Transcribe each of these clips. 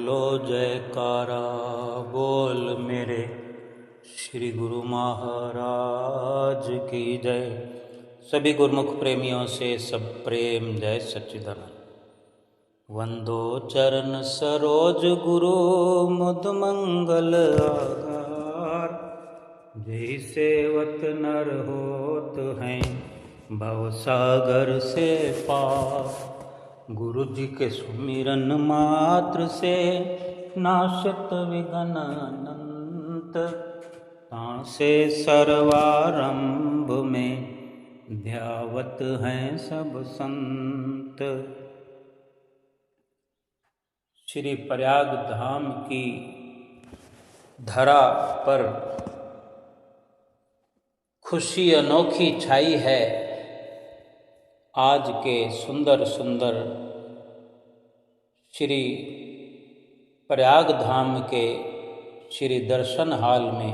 बोलो जयकारा बोल मेरे श्री गुरु महाराज की जय। सभी गुरुमुख प्रेमियों से सब प्रेम जय सच्चिदानंद। वंदो चरण सरोज गुरु मुद मंगल आधार। जय सेवत नर होत हैं भव सागर से पार। गुरु जी के सुमिरन मात्र से नाशत विघ्न अनंत। तासे सर्वारंभ में ध्यावत हैं सब संत। श्री प्रयाग धाम की धरा पर खुशी अनोखी छाई है। आज के सुंदर सुंदर श्री प्रयाग धाम के श्री दर्शन हाल में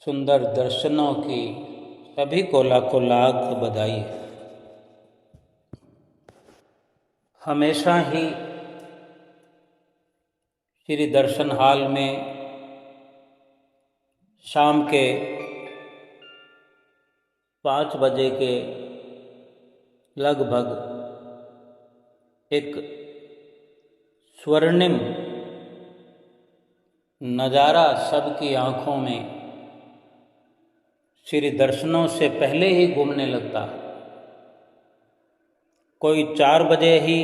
सुंदर दर्शनों की सभी को लाखों लाख बधाई है। हमेशा ही श्री दर्शन हाल में शाम के 5 बजे के लगभग एक स्वर्णिम नज़ारा सबकी आँखों में श्री दर्शनों से पहले ही घूमने लगता है। कोई 4 बजे ही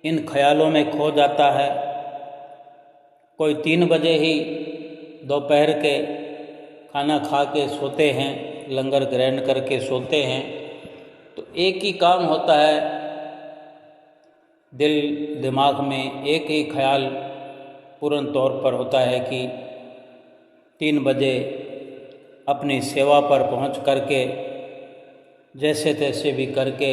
इन ख्यालों में खो जाता है, कोई 3 बजे ही दोपहर के खाना खा के सोते हैं, लंगर ग्रहण करके सोते हैं। तो एक ही काम होता है, दिल दिमाग में एक ही ख्याल पूर्ण तौर पर होता है कि 3 बजे अपनी सेवा पर पहुंच करके जैसे तैसे भी करके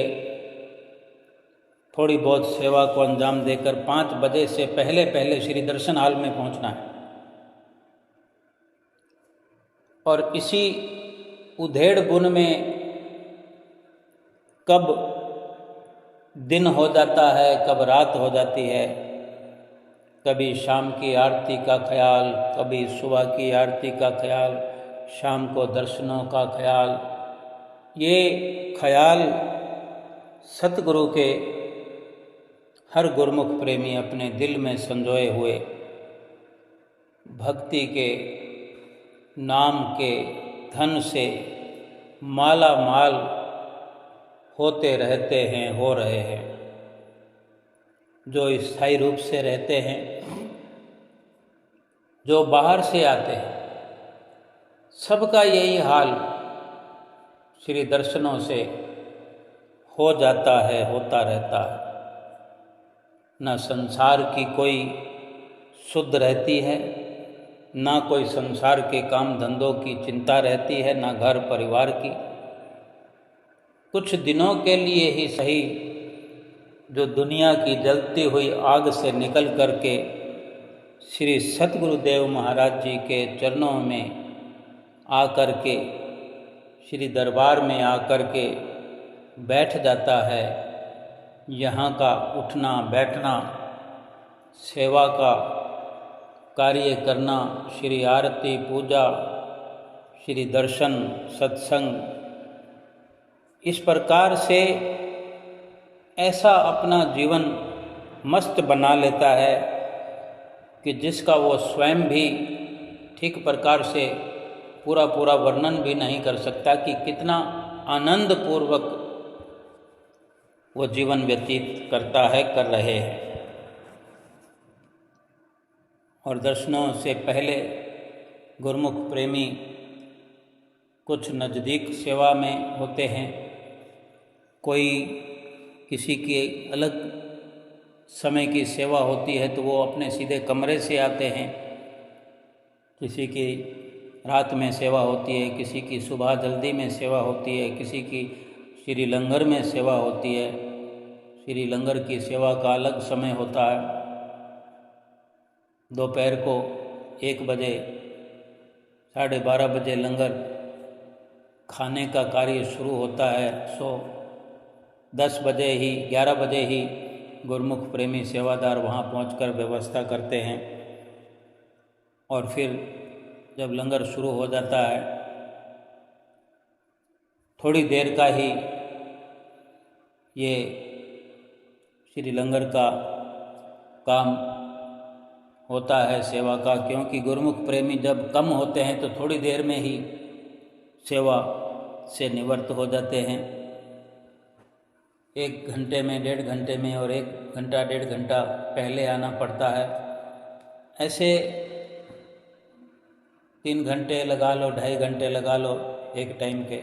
थोड़ी बहुत सेवा को अंजाम देकर 5 बजे से पहले पहले श्री दर्शन हाल में पहुंचना है। और इसी उधेड़ बुन में कब दिन हो जाता है, कब रात हो जाती है, कभी शाम की आरती का ख्याल, कभी सुबह की आरती का ख्याल, शाम को दर्शनों का ख्याल। ये ख्याल सतगुरु के हर गुरुमुख प्रेमी अपने दिल में संजोए हुए भक्ति के नाम के धन से माला माल होते रहते हैं, हो रहे हैं। जो स्थायी रूप से रहते हैं, जो बाहर से आते हैं, सबका यही हाल श्री दर्शनों से हो जाता है, होता रहता है। न संसार की कोई शुद्ध रहती है, ना कोई संसार के काम धंधों की चिंता रहती है, ना घर परिवार की। कुछ दिनों के लिए ही सही जो दुनिया की जलती हुई आग से निकल करके श्री सतगुरुदेव महाराज जी के चरणों में आकर के, श्री दरबार में आकर के बैठ जाता है। यहाँ का उठना बैठना, सेवा का कार्य करना, श्री आरती पूजा, श्री दर्शन सत्संग, इस प्रकार से ऐसा अपना जीवन मस्त बना लेता है कि जिसका वो स्वयं भी ठीक प्रकार से पूरा वर्णन भी नहीं कर सकता कि कितना आनंद पूर्वक वो जीवन व्यतीत करता है, कर रहे हैं। और दर्शनों से पहले गुरुमुख प्रेमी कुछ नज़दीक सेवा में होते हैं, कोई किसी की अलग समय की सेवा होती है तो वो अपने सीधे कमरे से आते हैं। किसी की रात में सेवा होती है, किसी की सुबह जल्दी में सेवा होती है, किसी की श्री लंगर में सेवा होती है। श्री लंगर की सेवा का अलग समय होता है। दोपहर को 1 बजे 12:30 बजे लंगर खाने का कार्य शुरू होता है। 10 बजे ही 11 बजे ही गुरुमुख प्रेमी सेवादार वहाँ पहुंचकर व्यवस्था करते हैं और फिर जब लंगर शुरू हो जाता है, थोड़ी देर का ही ये श्री लंगर का काम होता है सेवा का, क्योंकि गुरुमुख प्रेमी जब कम होते हैं तो थोड़ी देर में ही सेवा से निवृत्त हो जाते हैं। 1 घंटे में, 1.5 घंटे में और 1 घंटा 1.5 घंटा पहले आना पड़ता है। ऐसे 3 घंटे लगा लो, 2.5 घंटे लगा लो एक टाइम के।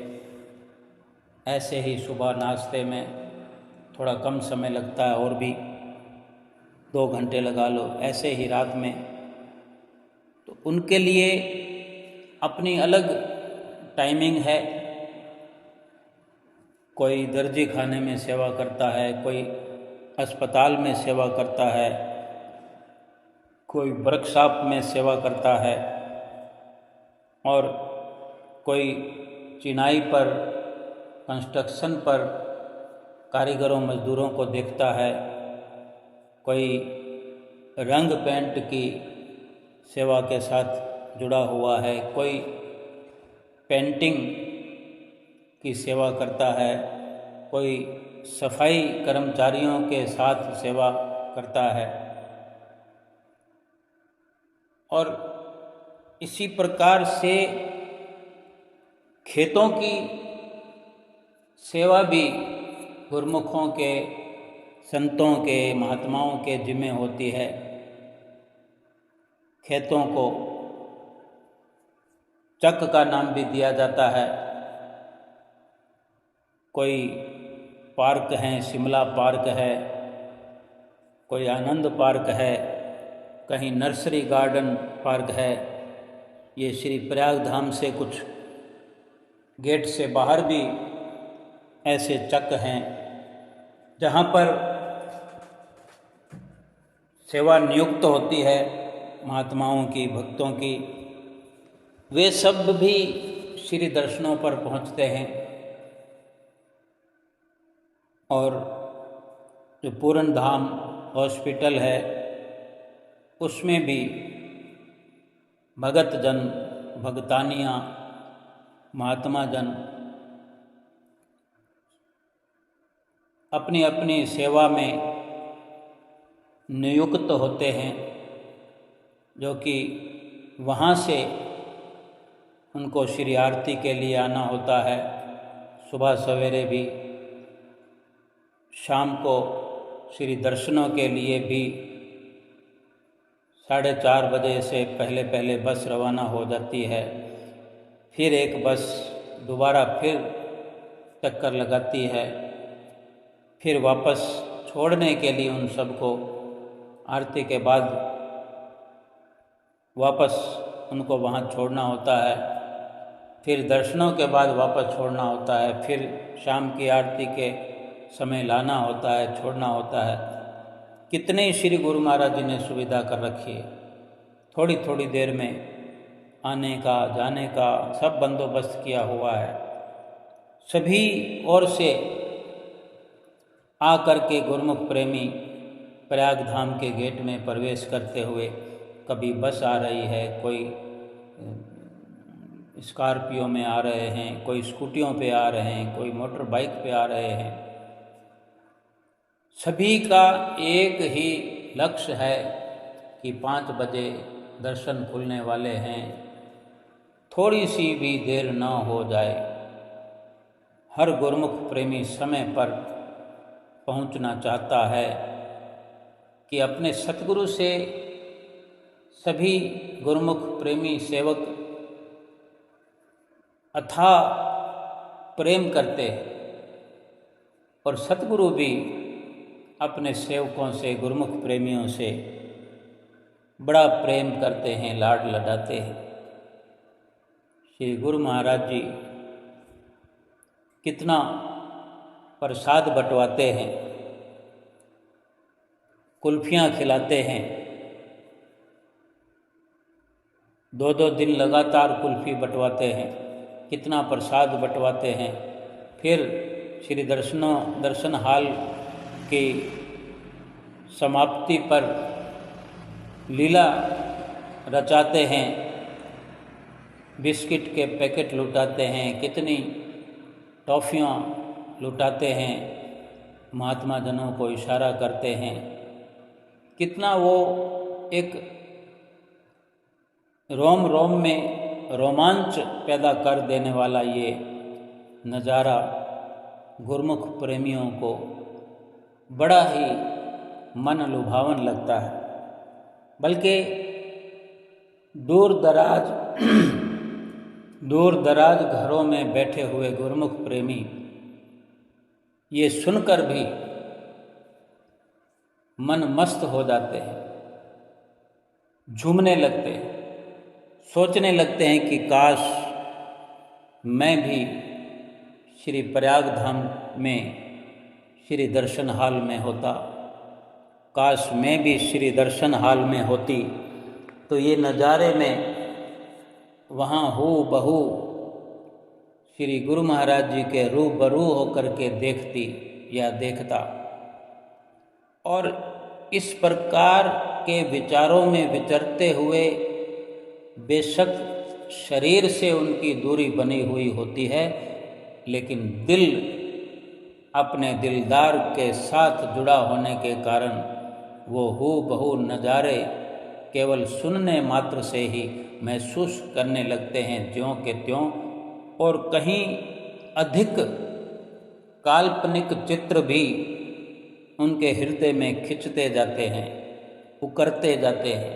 ऐसे ही सुबह नाश्ते में थोड़ा कम समय लगता है और भी 2 घंटे लगा लो, ऐसे ही रात में। तो उनके लिए अपनी अलग टाइमिंग है। कोई दर्जी खाने में सेवा करता है, कोई अस्पताल में सेवा करता है, कोई वर्कशॉप में सेवा करता है और कोई चिनाई पर, कंस्ट्रक्शन पर कारीगरों मजदूरों को देखता है, कोई रंग पेंट की सेवा के साथ जुड़ा हुआ है, कोई पेंटिंग की सेवा करता है, कोई सफाई कर्मचारियों के साथ सेवा करता है। और इसी प्रकार से खेतों की सेवा भी गुरुमुखों के, संतों के, महात्माओं के जिम्मे होती है। खेतों को चक का नाम भी दिया जाता है। कोई पार्क हैं, शिमला पार्क है, कोई आनंद पार्क है, कहीं नर्सरी गार्डन पार्क है। ये श्री प्रयाग धाम से कुछ गेट से बाहर भी ऐसे चक हैं जहाँ पर सेवा नियुक्त होती है महात्माओं की, भक्तों की। वे सब भी श्री दर्शनों पर पहुँचते हैं। और जो पूर्ण धाम हॉस्पिटल है उसमें भी भगत जन, भगतानियाँ, महात्मा जन अपनी अपनी सेवा में नियुक्त होते हैं, जो कि वहाँ से उनको श्री आरती के लिए आना होता है। सुबह सवेरे भी, शाम को श्री दर्शनों के लिए भी 4:30 बजे से पहले पहले बस रवाना हो जाती है। फिर एक बस दोबारा फिर चक्कर लगाती है, फिर वापस छोड़ने के लिए उन सबको आरती के बाद वापस उनको वहाँ छोड़ना होता है। फिर दर्शनों के बाद वापस छोड़ना होता है, फिर शाम की आरती के समय लाना होता है, छोड़ना होता है। कितने ही श्री गुरु महाराज जी ने सुविधा कर रखी है। थोड़ी थोड़ी देर में आने का, जाने का सब बंदोबस्त किया हुआ है। सभी ओर से आकर के गुरुमुख प्रेमी प्रयाग धाम के गेट में प्रवेश करते हुए, कभी बस आ रही है, कोई स्कॉर्पियो में आ रहे हैं, कोई स्कूटियों पे आ रहे हैं, कोई मोटर बाइक पे आ रहे हैं। सभी का एक ही लक्ष्य है कि 5 बजे दर्शन खुलने वाले हैं, थोड़ी सी भी देर न हो जाए। हर गुरुमुख प्रेमी समय पर पहुंचना चाहता है कि अपने सतगुरु से सभी गुरुमुख प्रेमी सेवक अथाह प्रेम करते हैं और सतगुरु भी अपने सेवकों से, गुरुमुख प्रेमियों से बड़ा प्रेम करते हैं, लाड लडाते हैं। श्री गुरु महाराज जी कितना प्रसाद बंटवाते हैं, कुल्फियाँ खिलाते हैं। 2-2 दिन लगातार कुल्फी बंटवाते हैं, कितना प्रसाद बंटवाते हैं। फिर श्री दर्शन हाल की समाप्ति पर लीला रचाते हैं, बिस्किट के पैकेट लुटाते हैं, कितनी टॉफ़ियाँ लुटाते हैं, महात्मा जनों को इशारा करते हैं। कितना वो एक रोम रोम में रोमांच पैदा कर देने वाला ये नज़ारा गुरमुख प्रेमियों को बड़ा ही मन लुभावन लगता है। बल्कि दूर दराज घरों में बैठे हुए गुरमुख प्रेमी ये सुनकर भी मन मस्त हो जाते हैं, झूमने लगते हैं, सोचने लगते हैं कि काश मैं भी श्री प्रयाग धाम में श्री दर्शन हाल में होता, काश मैं भी श्री दर्शन हाल में होती तो ये नज़ारे में वहाँ हूबहू श्री गुरु महाराज जी के रूबरू होकर के देखती या देखता। और इस प्रकार के विचारों में विचरते हुए बेशक शरीर से उनकी दूरी बनी हुई होती है, लेकिन दिल अपने दिलदार के साथ जुड़ा होने के कारण वो हूबहू नज़ारे केवल सुनने मात्र से ही महसूस करने लगते हैं, ज्यों के त्यों। और कहीं अधिक काल्पनिक चित्र भी उनके हृदय में खिंचते जाते हैं, उकरते जाते हैं,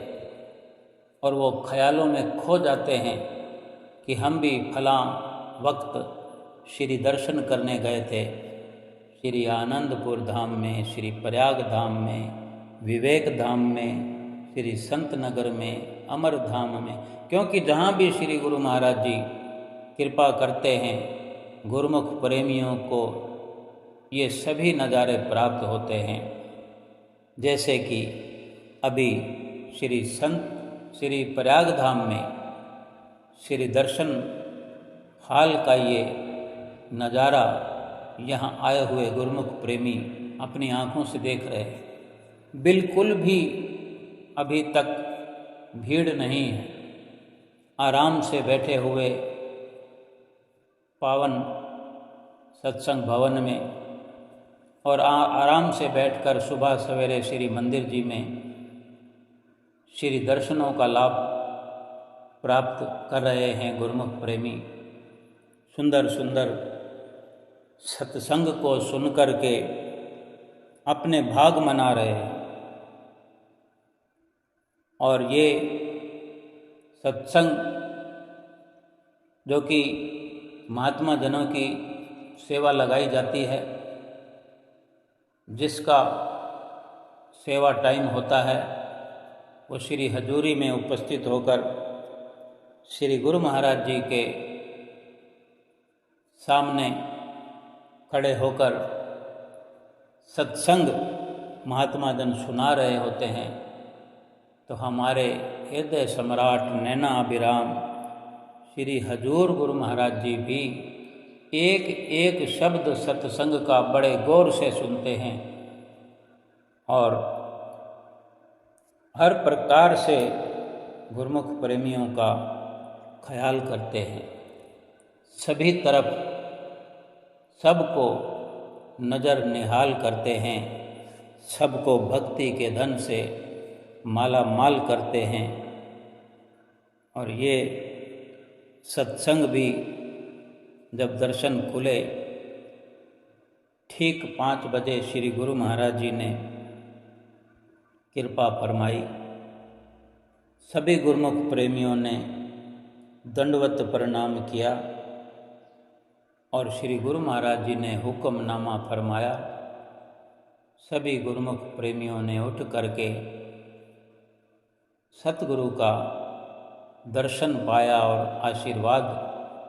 और वो ख्यालों में खो जाते हैं कि हम भी फलां वक्त श्री दर्शन करने गए थे, श्री आनंदपुर धाम में, श्री प्रयाग धाम में, विवेक धाम में, श्री संत नगर में, अमर धाम में। क्योंकि जहाँ भी श्री गुरु महाराज जी कृपा करते हैं, गुरुमुख प्रेमियों को ये सभी नज़ारे प्राप्त होते हैं। जैसे कि अभी श्री प्रयाग धाम में श्री दर्शन हाल का ये नज़ारा यहाँ आए हुए गुरुमुख प्रेमी अपनी आँखों से देख रहे हैं। बिल्कुल भी अभी तक भीड़ नहीं है, आराम से बैठे हुए पावन सत्संग भवन में और आराम से बैठकर सुबह सवेरे श्री मंदिर जी में श्री दर्शनों का लाभ प्राप्त कर रहे हैं गुरुमुख प्रेमी। सुंदर सुंदर सत्संग को सुनकर के अपने भाग मना रहे हैं। और ये सत्संग जो कि महात्मा जनों की सेवा लगाई जाती है, जिसका सेवा टाइम होता है, वो श्री हजूरी में उपस्थित होकर श्री गुरु महाराज जी के सामने खड़े होकर सत्संग महात्मा जन सुना रहे होते हैं। तो हमारे हृदय सम्राट नैना अभिराम श्री हजूर गुरु महाराज जी भी एक एक शब्द सत्संग का बड़े गौर से सुनते हैं और हर प्रकार से गुरुमुख प्रेमियों का ख्याल करते हैं। सभी तरफ सबको नज़र निहाल करते हैं, सबको भक्ति के धन से माला माल करते हैं। और ये सत्संग भी जब दर्शन खुले, ठीक 5 बजे श्री गुरु महाराज जी ने कृपा फरमाई। सभी गुरुमुख प्रेमियों ने दंडवत प्रणाम किया और श्री गुरु महाराज जी ने हुक्मनामा फरमाया। सभी गुरुमुख प्रेमियों ने उठ करके सतगुरु का दर्शन पाया और आशीर्वाद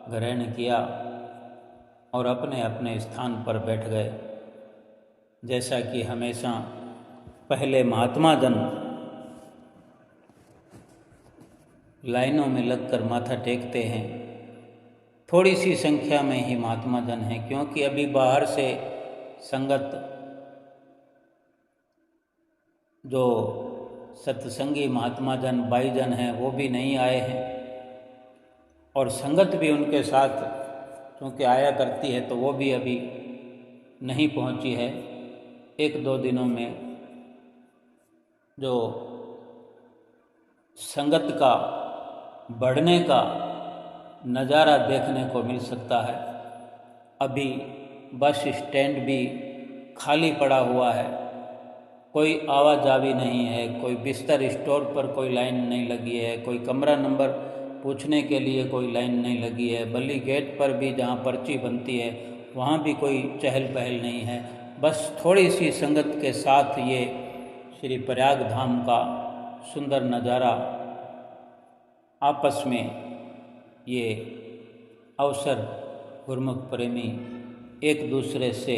ग्रहण किया और अपने अपने स्थान पर बैठ गए। जैसा कि हमेशा पहले महात्मा जन लाइनों में लगकर माथा टेकते हैं, थोड़ी सी संख्या में ही महात्मा जन हैं, क्योंकि अभी बाहर से संगत जो सत्संगी महात्मा जन भाई जन हैं वो भी नहीं आए हैं, और संगत भी उनके साथ क्योंकि आया करती है तो वो भी अभी नहीं पहुंची है। 1-2 दिनों में जो संगत का बढ़ने का नज़ारा देखने को मिल सकता है। अभी बस स्टैंड भी खाली पड़ा हुआ है, कोई आवाजावी नहीं है, कोई बिस्तर स्टोर पर कोई लाइन नहीं लगी है, कोई कमरा नंबर पूछने के लिए कोई लाइन नहीं लगी है, बल्कि गेट पर भी जहाँ पर्ची बनती है वहाँ भी कोई चहल पहल नहीं है। बस थोड़ी सी संगत के साथ ये श्री प्रयाग धाम का सुंदर नज़ारा, आपस में ये अवसर गुरुमुख प्रेमी एक दूसरे से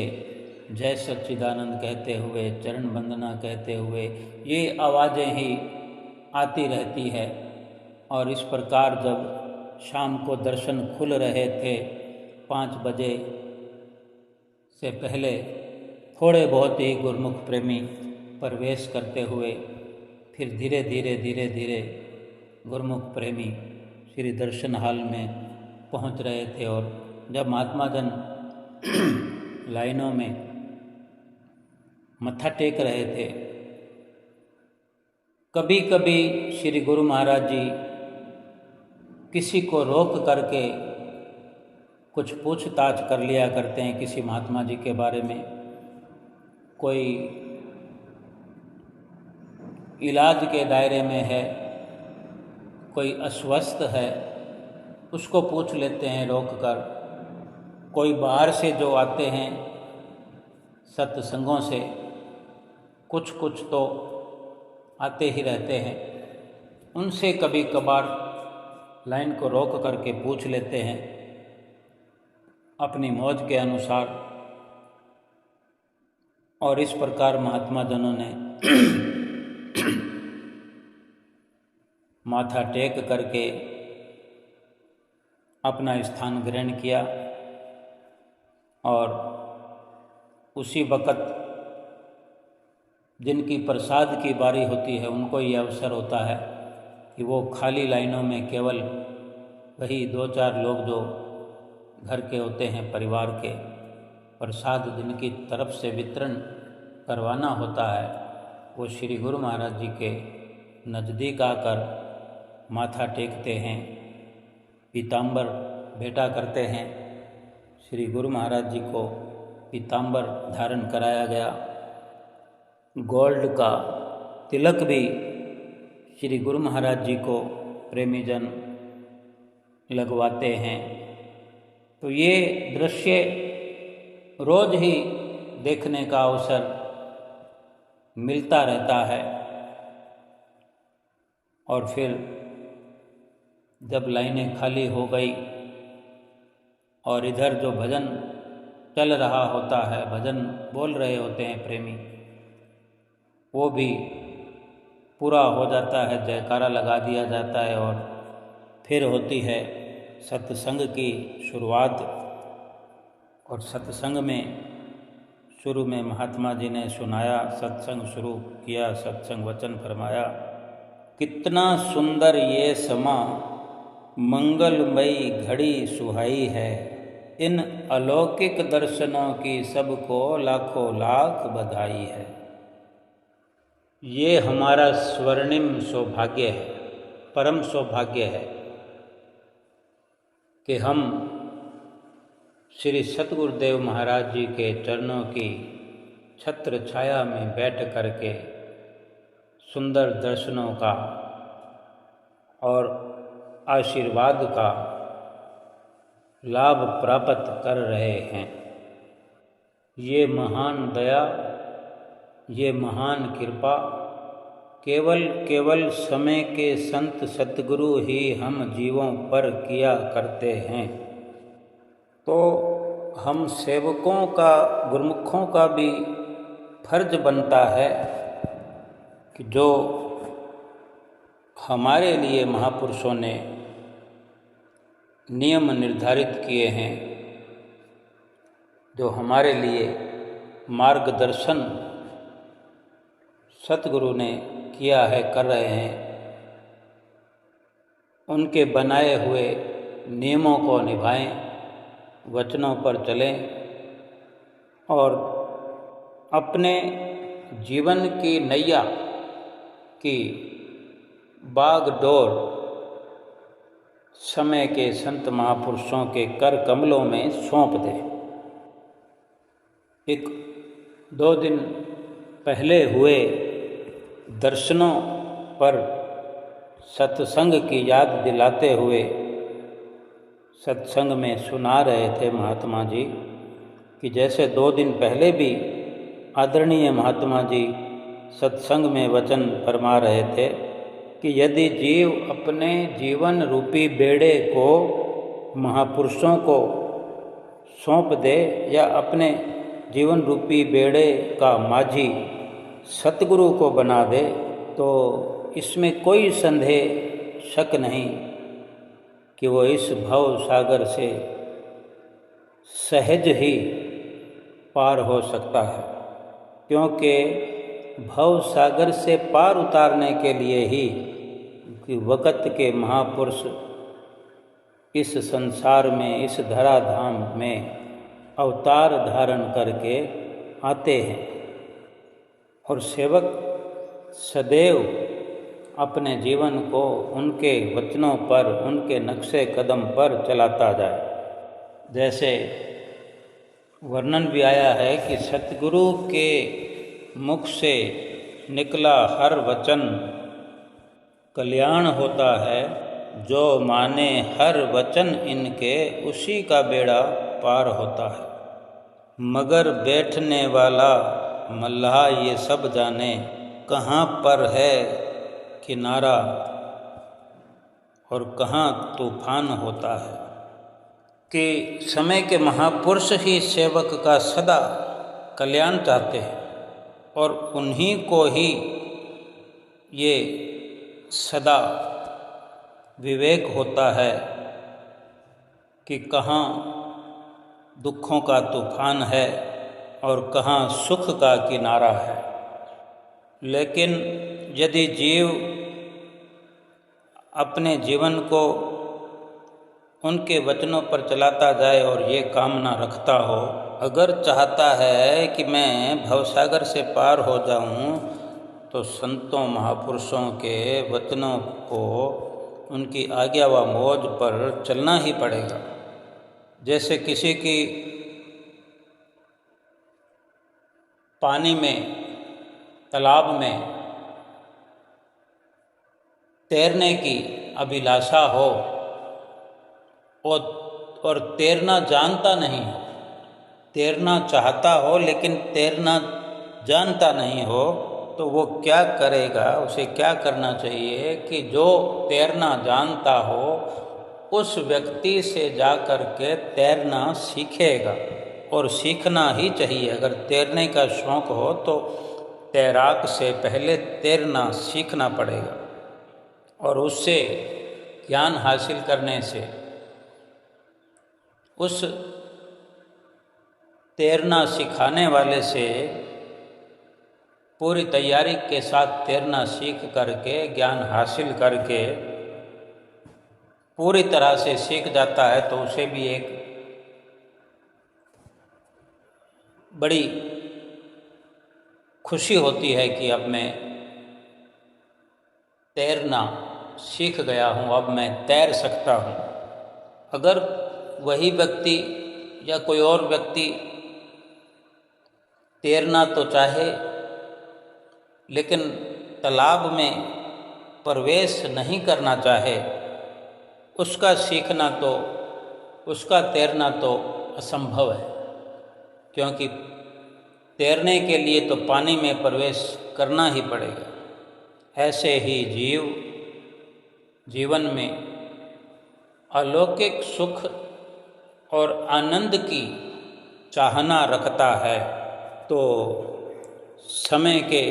जय सच्चिदानंद कहते हुए, चरण वंदना कहते हुए, ये आवाज़ें ही आती रहती है। और इस प्रकार जब शाम को दर्शन खुल रहे थे 5 बजे से पहले, थोड़े बहुत ही गुरुमुख प्रेमी प्रवेश करते हुए फिर धीरे धीरे गुरुमुख प्रेमी श्री दर्शन हॉल में पहुंच रहे थे। और जब महात्मा जन लाइनों में मत्था टेक रहे थे, कभी कभी श्री गुरु महाराज जी किसी को रोक करके कुछ पूछताछ कर लिया करते हैं किसी महात्मा जी के बारे में। कोई इलाज के दायरे में है, कोई अस्वस्थ है, उसको पूछ लेते हैं रोक कर। कोई बाहर से जो आते हैं सत्संगों से, कुछ तो आते ही रहते हैं, उनसे कभी कभार लाइन को रोक करके पूछ लेते हैं अपनी मौज के अनुसार। और इस प्रकार महात्मा जनों ने माथा टेक करके अपना स्थान ग्रहण किया। और उसी वक़्त जिनकी प्रसाद की बारी होती है उनको ये अवसर होता है कि वो खाली लाइनों में केवल वही 2-4 लोग जो घर के होते हैं, परिवार के, प्रसाद जिनकी तरफ से वितरण करवाना होता है, वो श्री गुरु महाराज जी के नज़दीक आकर माथा टेकते हैं, पीताम्बर भेंटा करते हैं। श्री गुरु महाराज जी को पीताम्बर धारण कराया गया। गोल्ड का तिलक भी श्री गुरु महाराज जी को प्रेमी जन लगवाते हैं। तो ये दृश्य रोज ही देखने का अवसर मिलता रहता है। और फिर जब लाइनें खाली हो गई और इधर जो भजन चल रहा होता है, भजन बोल रहे होते हैं प्रेमी, वो भी पूरा हो जाता है, जयकारा लगा दिया जाता है और फिर होती है सत्संग की शुरुआत। और सत्संग में शुरू में महात्मा जी ने सुनाया, सत्संग शुरू किया, सत्संग वचन फरमाया, कितना सुंदर ये समा मंगलमयी घड़ी सुहाई है, इन अलौकिक दर्शनों की सबको लाखों लाख बधाई है। ये हमारा स्वर्णिम सौभाग्य है, परम सौभाग्य है कि हम श्री सतगुरुदेव महाराज जी के चरणों की छत्र छाया में बैठ करके सुंदर दर्शनों का और आशीर्वाद का लाभ प्राप्त कर रहे हैं। ये महान दया, ये महान कृपा केवल समय के संत सतगुरु ही हम जीवों पर किया करते हैं। तो हम सेवकों का, गुरुमुखों का भी फर्ज बनता है कि जो हमारे लिए महापुरुषों ने नियम निर्धारित किए हैं, जो हमारे लिए मार्गदर्शन सतगुरु ने किया है, कर रहे हैं, उनके बनाए हुए नियमों को निभाएं, वचनों पर चलें और अपने जीवन की नैया की बागडोर समय के संत महापुरुषों के कर कमलों में सौंप दे। एक 2 दिन पहले हुए दर्शनों पर सत्संग की याद दिलाते हुए सत्संग में सुना रहे थे महात्मा जी कि जैसे 2 दिन पहले भी आदरणीय महात्मा जी सत्संग में वचन फरमा रहे थे कि यदि जीव अपने जीवन रूपी बेड़े को महापुरुषों को सौंप दे या अपने जीवन रूपी बेड़े का माझी सतगुरु को बना दे तो इसमें कोई संदेह शक नहीं कि वो इस भव सागर से सहज ही पार हो सकता है, क्योंकि भव सागर से पार उतारने के लिए ही कि वक़्त के महापुरुष इस संसार में, इस धराधाम में अवतार धारण करके आते हैं और सेवक सदैव अपने जीवन को उनके वचनों पर, उनके नक्शे कदम पर चलाता जाए। जैसे वर्णन भी आया है कि सतगुरु के मुख से निकला हर वचन कल्याण होता है, जो माने हर वचन इनके उसी का बेड़ा पार होता है। मगर बैठने वाला मल्लाह ये सब जाने, कहाँ पर है किनारा और कहाँ तूफान होता है। कि समय के महापुरुष ही सेवक का सदा कल्याण चाहते हैं और उन्हीं को ही ये सदा विवेक होता है कि कहाँ दुखों का तूफान है और कहाँ सुख का किनारा है। लेकिन यदि जीव अपने जीवन को उनके वचनों पर चलाता जाए और ये कामना रखता हो, अगर चाहता है कि मैं भवसागर से पार हो जाऊं, तो संतों महापुरुषों के वचनों को, उनकी आज्ञा व मौज पर चलना ही पड़ेगा। जैसे किसी की पानी में, तालाब में तैरने की अभिलाषा हो और तैरना जानता नहीं हो, तैरना चाहता हो लेकिन तैरना जानता नहीं हो, तो वो क्या करेगा? उसे क्या करना चाहिए कि जो तैरना जानता हो उस व्यक्ति से जा कर के तैरना सीखेगा, और सीखना ही चाहिए। अगर तैरने का शौक़ हो तो तैराक से पहले तैरना सीखना पड़ेगा, और उससे ज्ञान हासिल करने से, उस तैरना सिखाने वाले से पूरी तैयारी के साथ तैरना सीख करके, ज्ञान हासिल करके पूरी तरह से सीख जाता है, तो उसे भी एक बड़ी खुशी होती है कि अब मैं तैरना सीख गया हूँ, अब मैं तैर सकता हूँ। अगर वही व्यक्ति या कोई और व्यक्ति तैरना तो चाहे लेकिन तालाब में प्रवेश नहीं करना चाहे, उसका सीखना तो, उसका तैरना तो असंभव है, क्योंकि तैरने के लिए तो पानी में प्रवेश करना ही पड़ेगा। ऐसे ही जीवन में अलौकिक सुख और आनंद की चाहना रखता है, तो समय के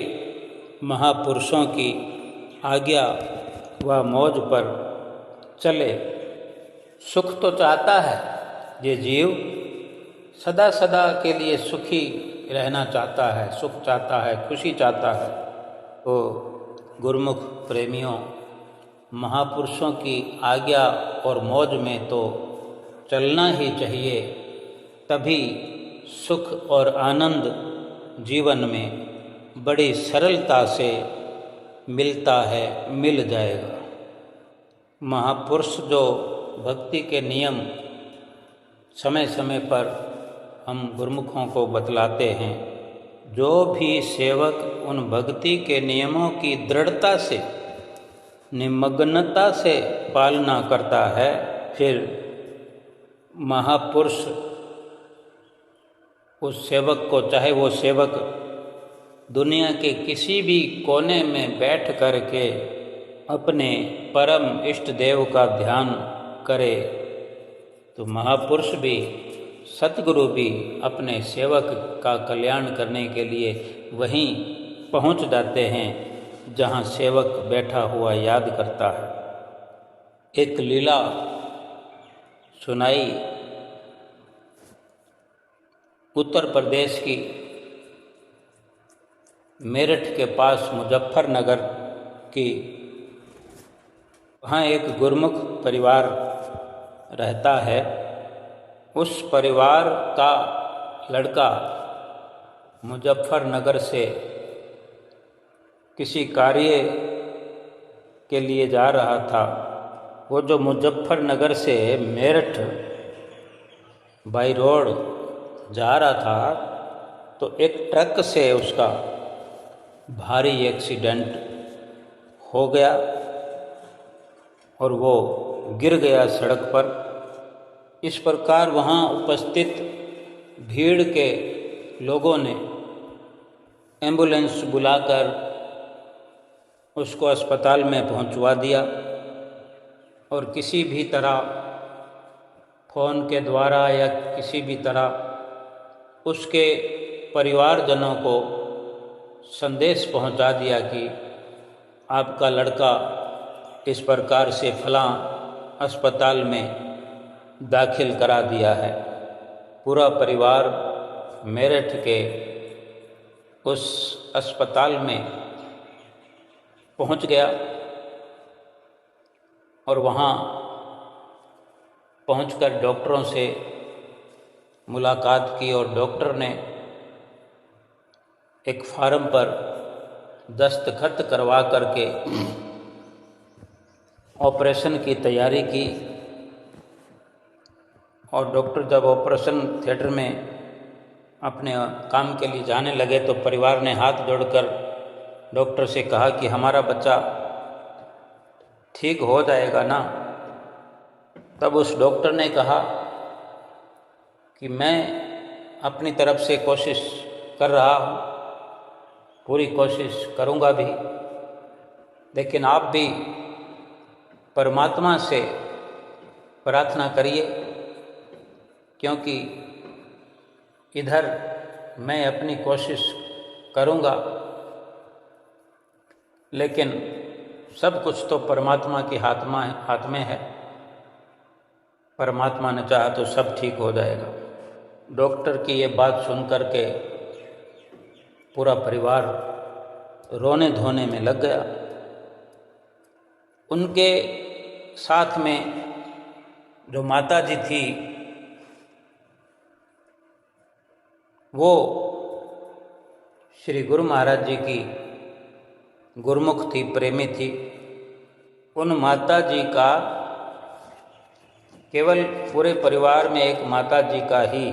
महापुरुषों की आज्ञा व मौज पर चले। सुख तो चाहता है ये जीव, सदा के लिए सुखी रहना चाहता है, सुख चाहता है, खुशी चाहता है, तो गुरुमुख प्रेमियों, महापुरुषों की आज्ञा और मौज में तो चलना ही चाहिए, तभी सुख और आनंद जीवन में बड़ी सरलता से मिलता है, मिल जाएगा। महापुरुष जो भक्ति के नियम समय समय पर हम गुरुमुखों को बतलाते हैं, जो भी सेवक उन भक्ति के नियमों की दृढ़ता से, निमग्नता से पालना करता है, फिर महापुरुष उस सेवक को, चाहे वो सेवक दुनिया के किसी भी कोने में बैठ कर के अपने परम इष्ट देव का ध्यान करे, तो महापुरुष भी, सतगुरु भी अपने सेवक का कल्याण करने के लिए वहीं पहुंच जाते हैं जहां सेवक बैठा हुआ याद करता है। एक लीला सुनाई उत्तर प्रदेश की, मेरठ के पास मुजफ्फरनगर की। वहाँ एक गुरुमुख परिवार रहता है। उस परिवार का लड़का मुजफ्फरनगर से किसी कार्य के लिए जा रहा था। वो जो मुजफ्फरनगर से मेरठ बाई रोड जा रहा था, तो एक ट्रक से उसका भारी एक्सीडेंट हो गया और वो गिर गया सड़क पर। इस प्रकार वहाँ उपस्थित भीड़ के लोगों ने एम्बुलेंस बुलाकर उसको अस्पताल में पहुंचवा दिया और किसी भी तरह फ़ोन के द्वारा या किसी भी तरह उसके परिवारजनों को संदेश पहुंचा दिया कि आपका लड़का इस प्रकार से फलां अस्पताल में दाखिल करा दिया है। पूरा परिवार मेरठ के उस अस्पताल में पहुंच गया और वहाँ पहुंचकर डॉक्टरों से मुलाकात की और डॉक्टर ने एक फार्म पर दस्तखत करवा करके ऑपरेशन की तैयारी की। और डॉक्टर जब ऑपरेशन थिएटर में अपने काम के लिए जाने लगे तो परिवार ने हाथ जोड़कर डॉक्टर से कहा कि हमारा बच्चा ठीक हो जाएगा ना। तब उस डॉक्टर ने कहा कि मैं अपनी तरफ से कोशिश कर रहा हूँ, पूरी कोशिश करूँगा भी, लेकिन आप भी परमात्मा से प्रार्थना करिए, क्योंकि इधर मैं अपनी कोशिश करूँगा, लेकिन सब कुछ तो परमात्मा के हाथ में है। परमात्मा ने चाहा तो सब ठीक हो जाएगा। डॉक्टर की ये बात सुन कर के पूरा परिवार रोने धोने में लग गया। उनके साथ में जो माता जी थी वो श्री गुरु महाराज जी की गुरुमुख थी, प्रेमी थी। उन माता जी का, केवल पूरे परिवार में एक माता जी का ही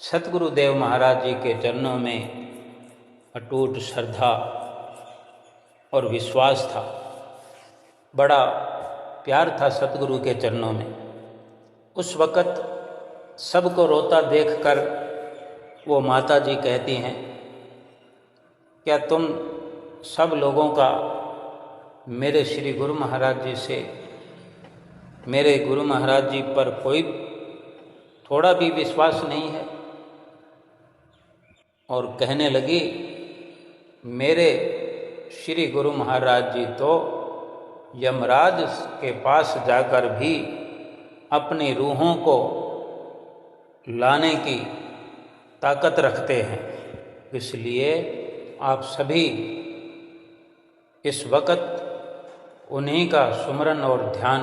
सतगुरुदेव महाराज जी के चरणों में अटूट श्रद्धा और विश्वास था। बड़ा प्यार था सतगुरु के चरणों में। उस वक़्त सबको रोता देखकर वो माता जी कहती हैं, क्या तुम सब लोगों का मेरे श्री गुरु महाराज जी से, मेरे गुरु महाराज जी पर कोई थोड़ा भी विश्वास नहीं है? और कहने लगी, मेरे श्री गुरु महाराज जी तो यमराज के पास जाकर भी अपनी रूहों को लाने की ताकत रखते हैं, इसलिए आप सभी इस वक्त उन्हीं का सुमरन और ध्यान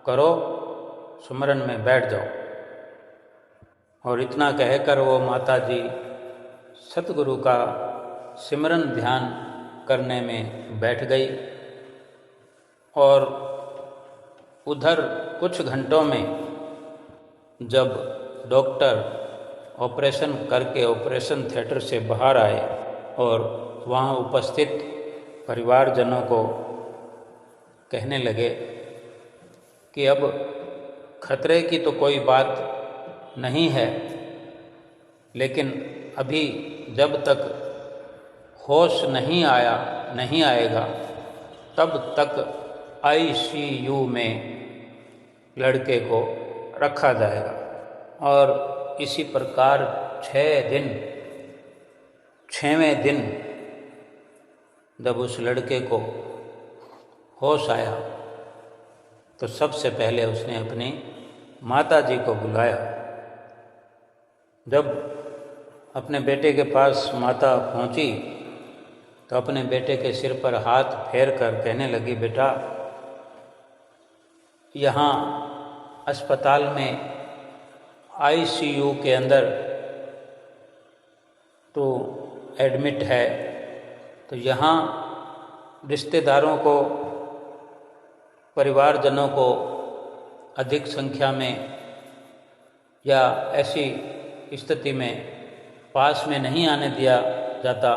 करो, सुमरन में बैठ जाओ। और इतना कहकर वो माता जी सतगुरु का सिमरन ध्यान करने में बैठ गई। और उधर कुछ घंटों में जब डॉक्टर ऑपरेशन करके ऑपरेशन थिएटर से बाहर आए और वहाँ उपस्थित परिवारजनों को कहने लगे कि अब खतरे की तो कोई बात नहीं है, लेकिन अभी जब तक होश नहीं आएगा तब तक आईसीयू में लड़के को रखा जाएगा। और इसी प्रकार 6वें दिन जब उस लड़के को होश आया तो सबसे पहले उसने अपनी माता जी को बुलाया। जब अपने बेटे के पास माता पहुंची तो अपने बेटे के सिर पर हाथ फेर कर कहने लगी, बेटा यहाँ अस्पताल में आईसीयू के अंदर तो एडमिट है, तो यहाँ रिश्तेदारों को, परिवारजनों को अधिक संख्या में या ऐसी स्थिति में पास में नहीं आने दिया जाता,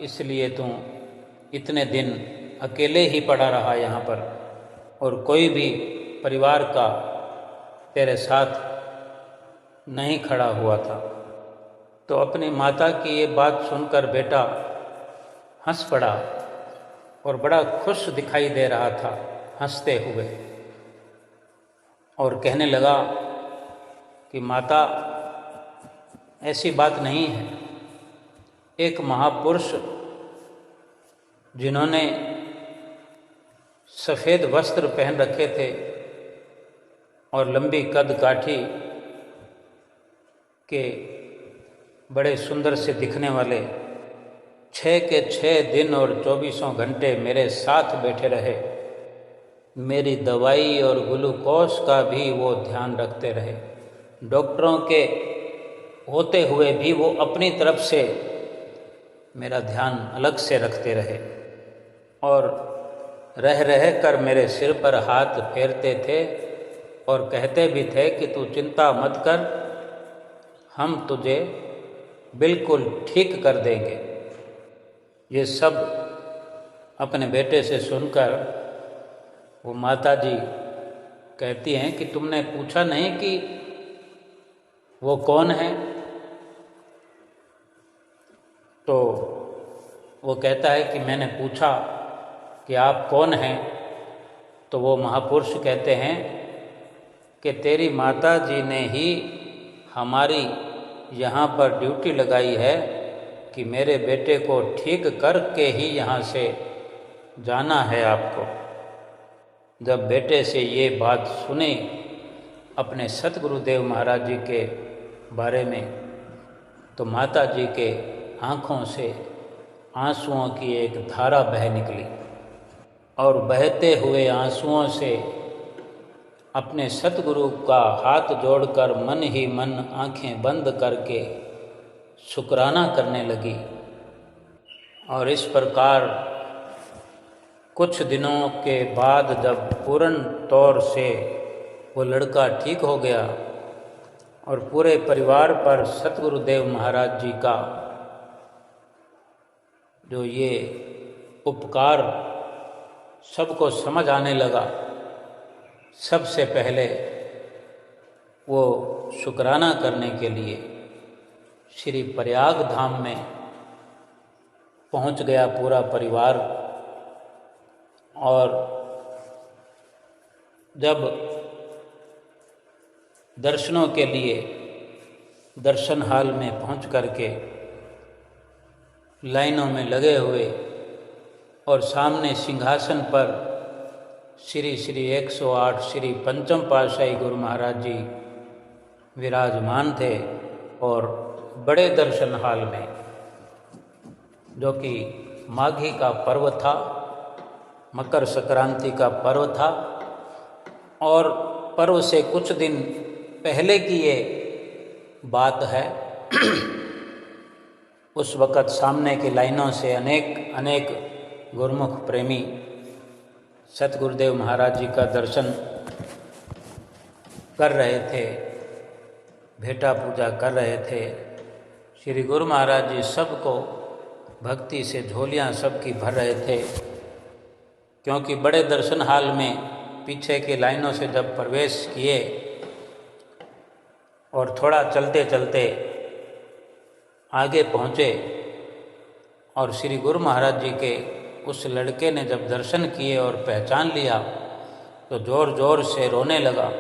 इसलिए तू इतने दिन अकेले ही पड़ा रहा यहाँ पर और कोई भी परिवार का तेरे साथ नहीं खड़ा हुआ था। तो अपनी माता की ये बात सुनकर बेटा हंस पड़ा और बड़ा खुश दिखाई दे रहा था हंसते हुए, और कहने लगा कि माता ऐसी बात नहीं है। एक महापुरुष जिन्होंने सफ़ेद वस्त्र पहन रखे थे और लंबी कद काठी के बड़े सुंदर से दिखने वाले 6 के 6 दिन और 24 घंटे मेरे साथ बैठे रहे। मेरी दवाई और ग्लूकोज का भी वो ध्यान रखते रहे। डॉक्टरों के होते हुए भी वो अपनी तरफ से मेरा ध्यान अलग से रखते रहे और रह कर मेरे सिर पर हाथ फेरते थे और कहते भी थे कि तू चिंता मत कर, हम तुझे बिल्कुल ठीक कर देंगे। ये सब अपने बेटे से सुनकर वो माता जी कहती हैं कि तुमने पूछा नहीं कि वो कौन है? तो वो कहता है कि मैंने पूछा कि आप कौन हैं? तो वो महापुरुष कहते हैं कि तेरी माता जी ने ही हमारी यहाँ पर ड्यूटी लगाई है कि मेरे बेटे को ठीक करके ही यहाँ से जाना है आपको। जब बेटे से ये बात सुनी अपने सतगुरुदेव महाराज जी के बारे में, तो माता जी के आँखों से आंसुओं की एक धारा बह निकली और बहते हुए आंसुओं से अपने सतगुरु का हाथ जोड़कर मन ही मन आंखें बंद करके शुक्राना करने लगी। और इस प्रकार कुछ दिनों के बाद जब पूर्ण तौर से वो लड़का ठीक हो गया और पूरे परिवार पर सतगुरुदेव महाराज जी का जो ये उपकार सबको समझ आने लगा, सबसे पहले वो शुक्राना करने के लिए श्री प्रयाग धाम में पहुंच गया पूरा परिवार। और जब दर्शनों के लिए दर्शन हाल में पहुंच करके लाइनों में लगे हुए और सामने सिंहासन पर श्री 108 श्री पंचम पातशाही गुरु महाराज जी विराजमान थे और बड़े दर्शन हाल में जो कि माघी का पर्व था, मकर संक्रांति का पर्व था। और पर्व से कुछ दिन पहले की ये बात है। उस वक़्त सामने की लाइनों से अनेक अनेक गुरुमुख प्रेमी सतगुरुदेव महाराज जी का दर्शन कर रहे थे, भेटा पूजा कर रहे थे। श्री गुरु महाराज जी सबको भक्ति से झोलियां सबकी भर रहे थे, क्योंकि बड़े दर्शन हाल में पीछे की लाइनों से जब प्रवेश किए और थोड़ा चलते चलते आगे पहुँचे और श्री गुरु महाराज जी के उस लड़के ने जब दर्शन किए और पहचान लिया तो ज़ोर ज़ोर से रोने लगा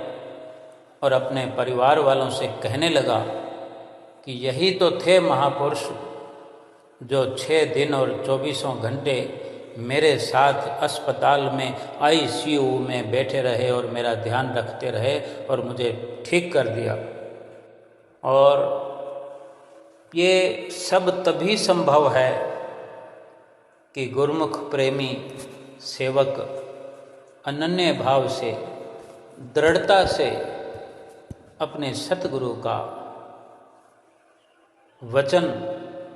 और अपने परिवार वालों से कहने लगा कि यही तो थे महापुरुष जो 6 दिन और 24 घंटे मेरे साथ अस्पताल में आईसीयू में बैठे रहे और मेरा ध्यान रखते रहे और मुझे ठीक कर दिया। और ये सब तभी संभव है कि गुरुमुख प्रेमी सेवक अनन्य भाव से, दृढ़ता से अपने सतगुरु का वचन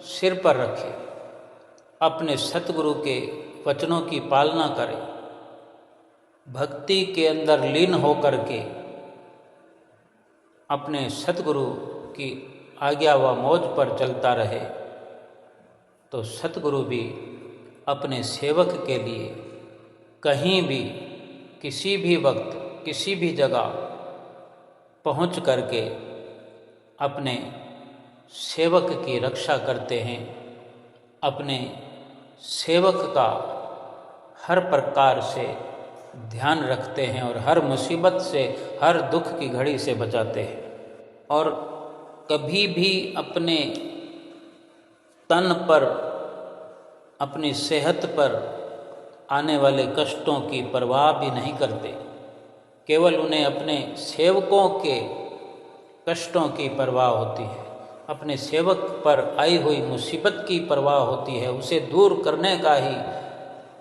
सिर पर रखे, अपने सतगुरु के वचनों की पालना करे, भक्ति के अंदर लीन होकर के अपने सतगुरु की आज्ञा व मौज पर चलता रहे, तो सतगुरु भी अपने सेवक के लिए कहीं भी, किसी भी वक्त, किसी भी जगह पहुँच करके अपने सेवक की रक्षा करते हैं, अपने सेवक का हर प्रकार से ध्यान रखते हैं और हर मुसीबत से, हर दुख की घड़ी से बचाते हैं। और कभी भी अपने तन पर, अपनी सेहत पर आने वाले कष्टों की परवाह भी नहीं करते, केवल उन्हें अपने सेवकों के कष्टों की परवाह होती है, अपने सेवक पर आई हुई मुसीबत की परवाह होती है, उसे दूर करने का ही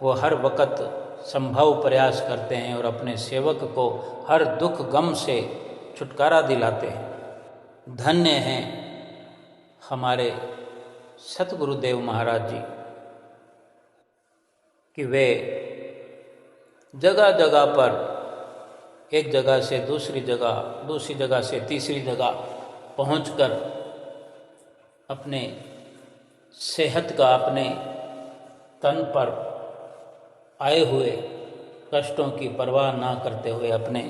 वो हर वक़्त संभव प्रयास करते हैं और अपने सेवक को हर दुख गम से छुटकारा दिलाते हैं। धन्य हैं हमारे सतगुरुदेव महाराज जी कि वे जगह जगह पर, एक जगह से दूसरी जगह, दूसरी जगह से तीसरी जगह पहुंचकर अपने सेहत का, अपने तन पर आए हुए कष्टों की परवाह ना करते हुए अपने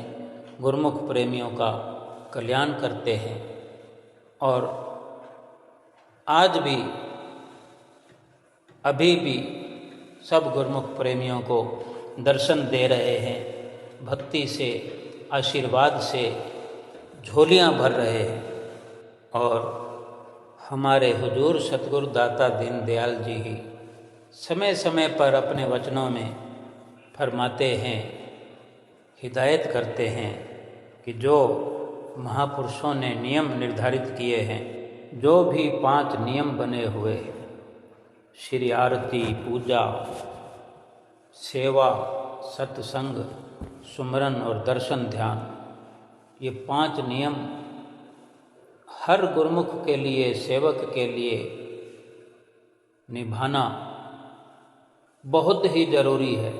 गुरुमुख प्रेमियों का कल्याण करते हैं। और आज भी, अभी भी सब गुरुमुख प्रेमियों को दर्शन दे रहे हैं, भक्ति से, आशीर्वाद से झोलियां भर रहे हैं। और हमारे हुजूर सतगुरु दाता दीन दयाल जी ही समय समय पर अपने वचनों में फरमाते हैं, हिदायत करते हैं कि जो महापुरुषों ने नियम निर्धारित किए हैं, जो भी 5 नियम बने हुए, श्री आरती, पूजा, सेवा, सत्संग, सुमरन और दर्शन ध्यान, ये 5 नियम हर गुरुमुख के लिए, सेवक के लिए निभाना बहुत ही जरूरी है।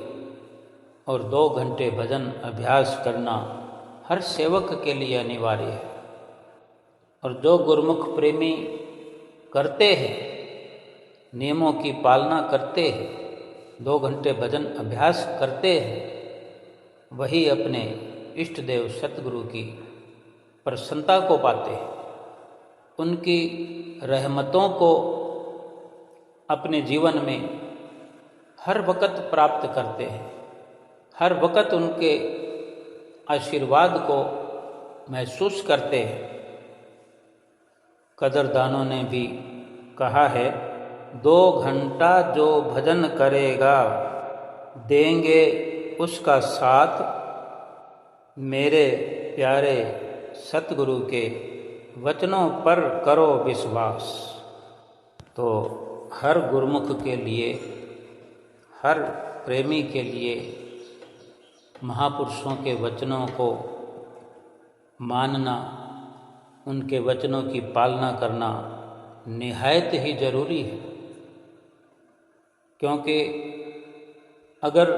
और 2 घंटे भजन अभ्यास करना हर सेवक के लिए अनिवार्य है। और जो गुरुमुख प्रेमी करते हैं, नियमों की पालना करते हैं, 2 घंटे भजन अभ्यास करते हैं, वही अपने इष्ट देव सतगुरु की प्रसन्नता को पाते हैं, उनकी रहमतों को अपने जीवन में हर वक़्त प्राप्त करते हैं, हर वक़्त उनके आशीर्वाद को महसूस करते हैं। कदरदानों ने भी कहा है, 2 घंटा जो भजन करेगा देंगे उसका साथ, मेरे प्यारे सतगुरु के वचनों पर करो विश्वास। तो हर गुरुमुख के लिए, हर प्रेमी के लिए महापुरुषों के वचनों को मानना, उनके वचनों की पालना करना निहायत ही ज़रूरी है। क्योंकि अगर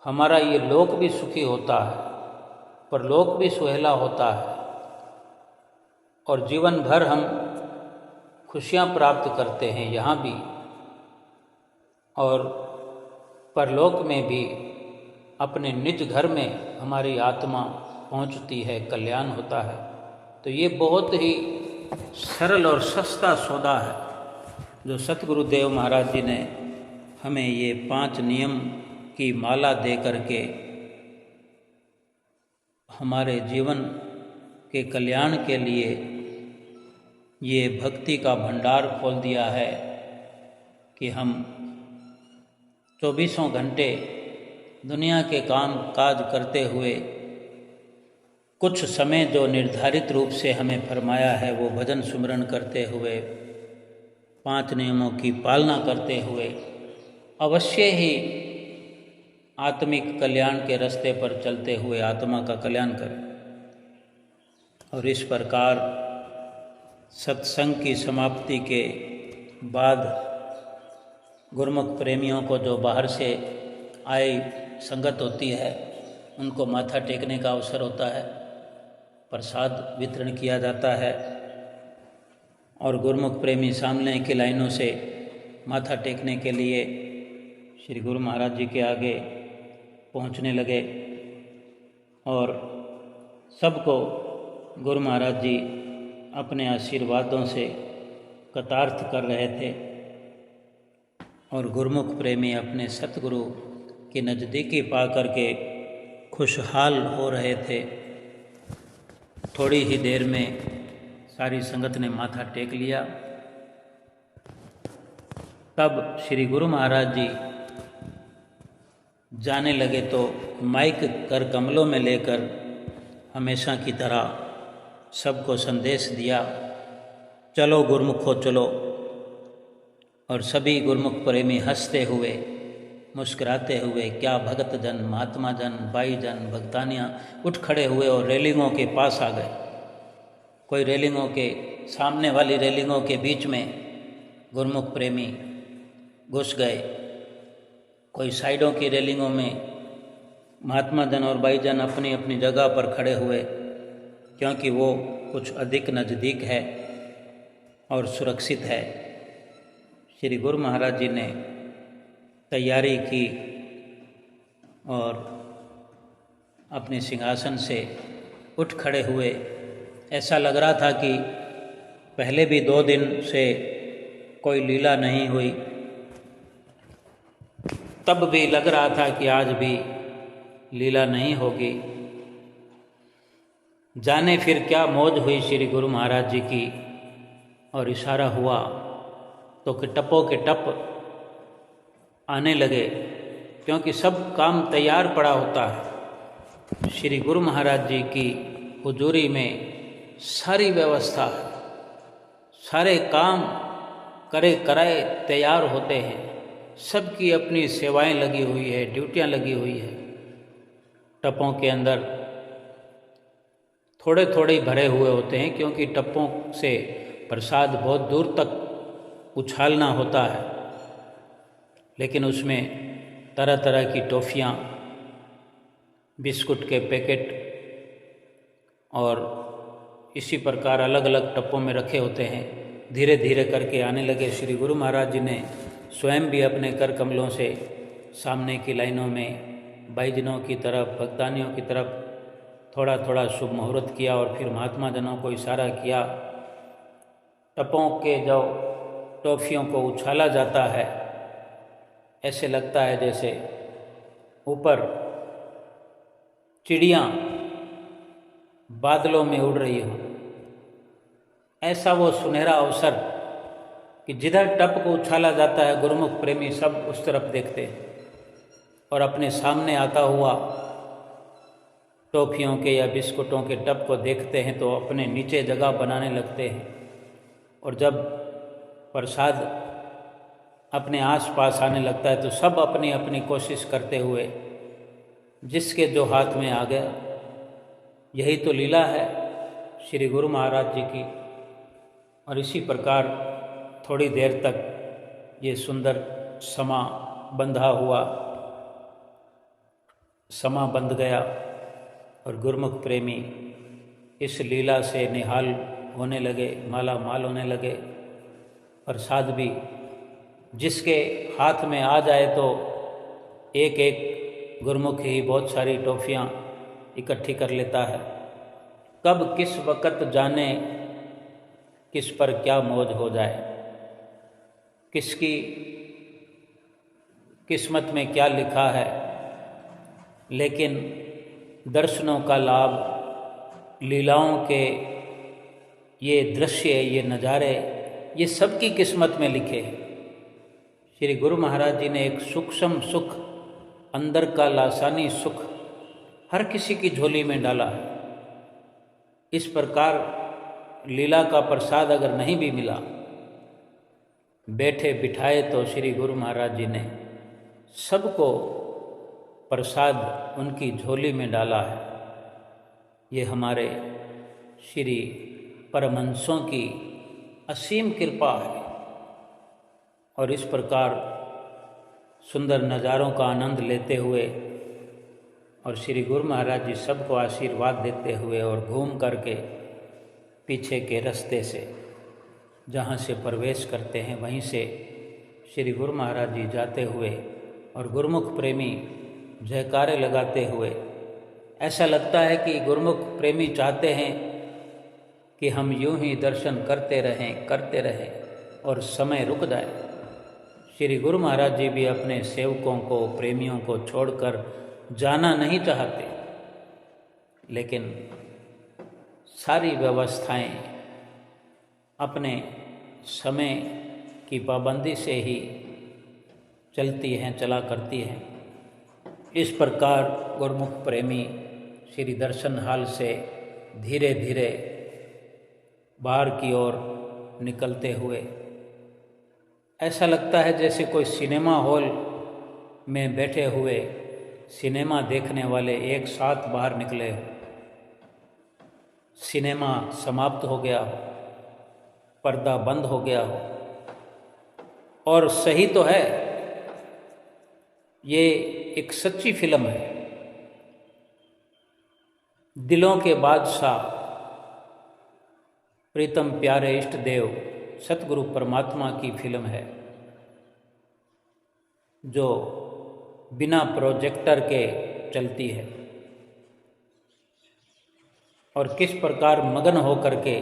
हमारा ये लोक भी सुखी होता है, परलोक भी सुहेला होता है और जीवन भर हम खुशियाँ प्राप्त करते हैं यहाँ भी और परलोक में भी, अपने निज घर में हमारी आत्मा पहुँचती है, कल्याण होता है, तो ये बहुत ही सरल और सस्ता सौदा है जो सतगुरुदेव महाराज जी ने हमें ये 5 नियम की माला दे करके हमारे जीवन के कल्याण के लिए ये भक्ति का भंडार खोल दिया है कि हम 24 घंटे दुनिया के काम काज करते हुए कुछ समय जो निर्धारित रूप से हमें फरमाया है वो भजन सुमरन करते हुए, 5 नियमों की पालना करते हुए अवश्य ही आत्मिक कल्याण के रास्ते पर चलते हुए आत्मा का कल्याण करें। और इस प्रकार सत्संग की समाप्ति के बाद गुरुमुख प्रेमियों को जो बाहर से आई संगत होती है उनको माथा टेकने का अवसर होता है, प्रसाद वितरण किया जाता है और गुरुमुख प्रेमी सामने की लाइनों से माथा टेकने के लिए श्री गुरु महाराज जी के आगे पहुंचने लगे और सबको गुरु महाराज जी अपने आशीर्वादों से कृतार्थ कर रहे थे और गुरुमुख प्रेमी अपने सतगुरु की नज़दीकी पा करके खुशहाल हो रहे थे। थोड़ी ही देर में सारी संगत ने माथा टेक लिया। तब श्री गुरु महाराज जी जाने लगे तो माइक कर कमलों में लेकर हमेशा की तरह सबको संदेश दिया, चलो गुरुमुखो चलो। और सभी गुरुमुख प्रेमी हंसते हुए मुस्कुराते हुए, क्या भगत जन, महात्मा जन, भाई जन, भक्तानियाँ उठ खड़े हुए और रेलिंगों के पास आ गए। कोई रेलिंगों के सामने वाली रेलिंगों के बीच में गुरुमुख प्रेमी घुस गए, कोई साइडों की रेलिंगों में महात्मा जन और भाई जन अपनी अपनी जगह पर खड़े हुए, क्योंकि वो कुछ अधिक नज़दीक है और सुरक्षित है। श्री गुरु महाराज जी ने तैयारी की और अपने सिंहासन से उठ खड़े हुए। ऐसा लग रहा था कि पहले भी 2 दिन से कोई लीला नहीं हुई, तब भी लग रहा था कि आज भी लीला नहीं होगी। जाने फिर क्या मौज हुई श्री गुरु महाराज जी की। और इशारा हुआ तो कि टपों के टप आने लगे, क्योंकि सब काम तैयार पड़ा होता है। श्री गुरु महाराज जी की हुजूरी में सारी व्यवस्था है, सारे काम करे कराए तैयार होते हैं, सबकी अपनी सेवाएं लगी हुई है, ड्यूटियां लगी हुई है। टपों के अंदर थोड़े थोड़े भरे हुए होते हैं, क्योंकि टप्पों से प्रसाद बहुत दूर तक उछालना होता है, लेकिन उसमें तरह तरह की टॉफ़ियाँ, बिस्कुट के पैकेट और इसी प्रकार अलग अलग टप्पों में रखे होते हैं। धीरे धीरे करके आने लगे। श्री गुरु महाराज जी ने स्वयं भी अपने कर कमलों से सामने की लाइनों में भाईजनों की तरफ, भक्तानियों की तरफ थोड़ा थोड़ा शुभ मुहूर्त किया और फिर महात्मा जनों को इशारा किया। टपों के जो टॉफ़ियों को उछाला जाता है, ऐसे लगता है जैसे ऊपर चिड़ियाँ बादलों में उड़ रही हो। ऐसा वो सुनहरा अवसर कि जिधर टप को उछाला जाता है, गुरुमुख प्रेमी सब उस तरफ देखते हैं और अपने सामने आता हुआ टॉफ़ियों के या बिस्कुटों के टप को देखते हैं तो अपने नीचे जगह बनाने लगते हैं। और जब प्रसाद अपने आसपास आने लगता है तो सब अपनी अपनी कोशिश करते हुए जिसके जो हाथ में आ गया। यही तो लीला है श्री गुरु महाराज जी की। और इसी प्रकार थोड़ी देर तक ये सुंदर समा बंधा हुआ समा बंध गया और गुरुमुख प्रेमी इस लीला से निहाल होने लगे, माला माल होने लगे। प्रसाद भी जिसके हाथ में आ जाए तो एक एक गुरुमुख ही बहुत सारी टॉफियाँ इकट्ठी कर लेता है। कब किस वक़्त जाने किस पर क्या मौज हो जाए, किसकी किस्मत में क्या लिखा है। लेकिन दर्शनों का लाभ, लीलाओं के ये दृश्य, ये नज़ारे, ये सबकी किस्मत में लिखे हैं। श्री गुरु महाराज जी ने एक सूक्ष्म सुख, अंदर का लासानी सुख हर किसी की झोली में डाला है। इस प्रकार लीला का प्रसाद अगर नहीं भी मिला, बैठे बिठाए तो श्री गुरु महाराज जी ने सबको प्रसाद उनकी झोली में डाला है। ये हमारे श्री परमहंसों की असीम कृपा है। और इस प्रकार सुंदर नज़ारों का आनंद लेते हुए और श्री गुरु महाराज जी सबको आशीर्वाद देते हुए और घूम करके पीछे के रास्ते से जहाँ से प्रवेश करते हैं वहीं से श्री गुरु महाराज जी जाते हुए और गुरुमुख प्रेमी जयकारे लगाते हुए, ऐसा लगता है कि गुरुमुख प्रेमी चाहते हैं कि हम यूं ही दर्शन करते रहें और समय रुक जाए। श्री गुरु महाराज जी भी अपने सेवकों को, प्रेमियों को छोड़कर जाना नहीं चाहते, लेकिन सारी व्यवस्थाएं अपने समय की पाबंदी से ही चलती हैं, चला करती हैं। इस प्रकार गुरुमुख प्रेमी श्री दर्शन हाल से धीरे धीरे बाहर की ओर निकलते हुए ऐसा लगता है जैसे कोई सिनेमा हॉल में बैठे हुए सिनेमा देखने वाले एक साथ बाहर निकले हो। सिनेमा समाप्त हो गया हो, पर्दा बंद हो गया हो। और सही तो है, ये एक सच्ची फिल्म है। दिलों के बादशाह प्रीतम प्यारे इष्ट देव सतगुरु परमात्मा की फिल्म है, जो बिना प्रोजेक्टर के चलती है। और किस प्रकार मगन होकर के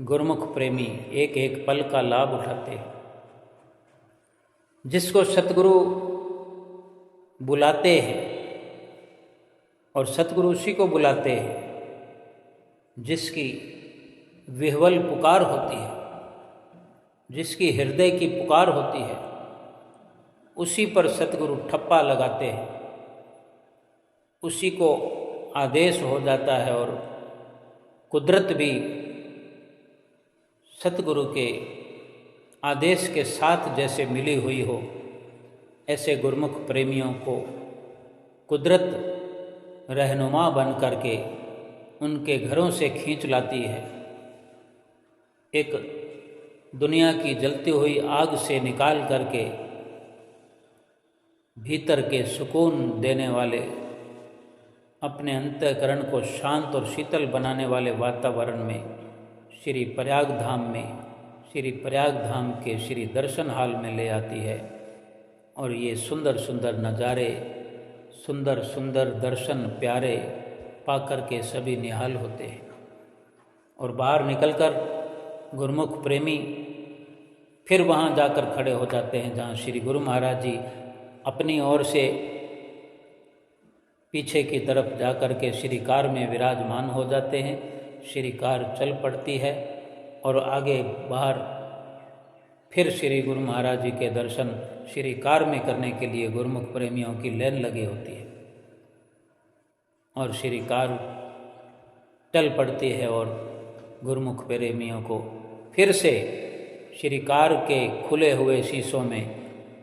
गुरुमुख प्रेमी एक एक पल का लाभ उठाते हैं। जिसको सतगुरु बुलाते हैं और सतगुरु उसी को बुलाते हैं जिसकी विह्वल पुकार होती है, जिसकी हृदय की पुकार होती है, उसी पर सतगुरु ठप्पा लगाते हैं, उसी को आदेश हो जाता है। और कुदरत भी सतगुरु के आदेश के साथ जैसे मिली हुई हो, ऐसे गुरुमुख प्रेमियों को कुदरत रहनुमा बन करके उनके घरों से खींच लाती है। एक दुनिया की जलती हुई आग से निकाल करके भीतर के सुकून देने वाले, अपने अंतःकरण को शांत और शीतल बनाने वाले वातावरण में श्री प्रयाग धाम में, श्री प्रयाग धाम के श्री दर्शन हाल में ले आती है। और ये सुंदर सुंदर नज़ारे, सुंदर सुंदर दर्शन प्यारे पाकर के सभी निहाल होते हैं। और बाहर निकलकर गुरुमुख प्रेमी फिर वहाँ जाकर खड़े हो जाते हैं जहाँ श्री गुरु महाराज जी अपनी ओर से पीछे की तरफ जाकर के श्री कार में विराजमान हो जाते हैं। श्री कार चल पड़ती है और आगे बाहर फिर श्री गुरु महाराज जी के दर्शन श्री कार में करने के लिए गुरुमुख प्रेमियों की लाइन लगी होती है। और श्री कार चल पड़ती है और गुरुमुख प्रेमियों को फिर से श्रीकार के खुले हुए शीशों में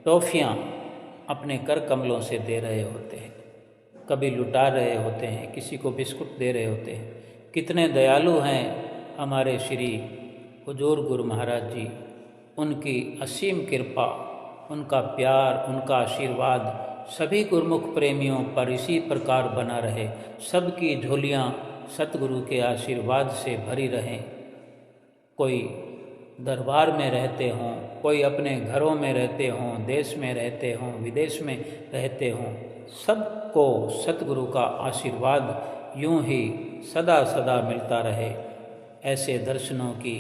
टॉफ़ियाँ अपने कर कमलों से दे रहे होते हैं, कभी लुटा रहे होते हैं, किसी को बिस्कुट दे रहे होते हैं। कितने दयालु हैं हमारे श्री हुजूर गुरु महाराज जी। उनकी असीम कृपा, उनका प्यार, उनका आशीर्वाद सभी गुरुमुख प्रेमियों पर इसी प्रकार बना रहे। सबकी झोलियाँ सतगुरु के आशीर्वाद से भरी रहें। कोई दरबार में रहते हों, कोई अपने घरों में रहते हों, देश में रहते हों, विदेश में रहते हों, सबको सतगुरु का आशीर्वाद यूं ही सदा सदा मिलता रहे। ऐसे दर्शनों की,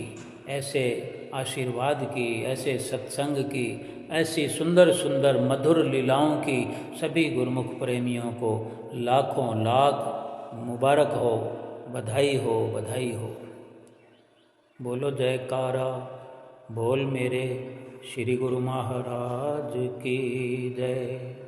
ऐसे आशीर्वाद की, ऐसे सत्संग की, ऐसी सुंदर सुंदर मधुर लीलाओं की सभी गुरुमुख प्रेमियों को लाखों लाख मुबारक हो, बधाई हो, बधाई हो। बोलो जयकारा, बोल मेरे श्री गुरु महाराज की जय।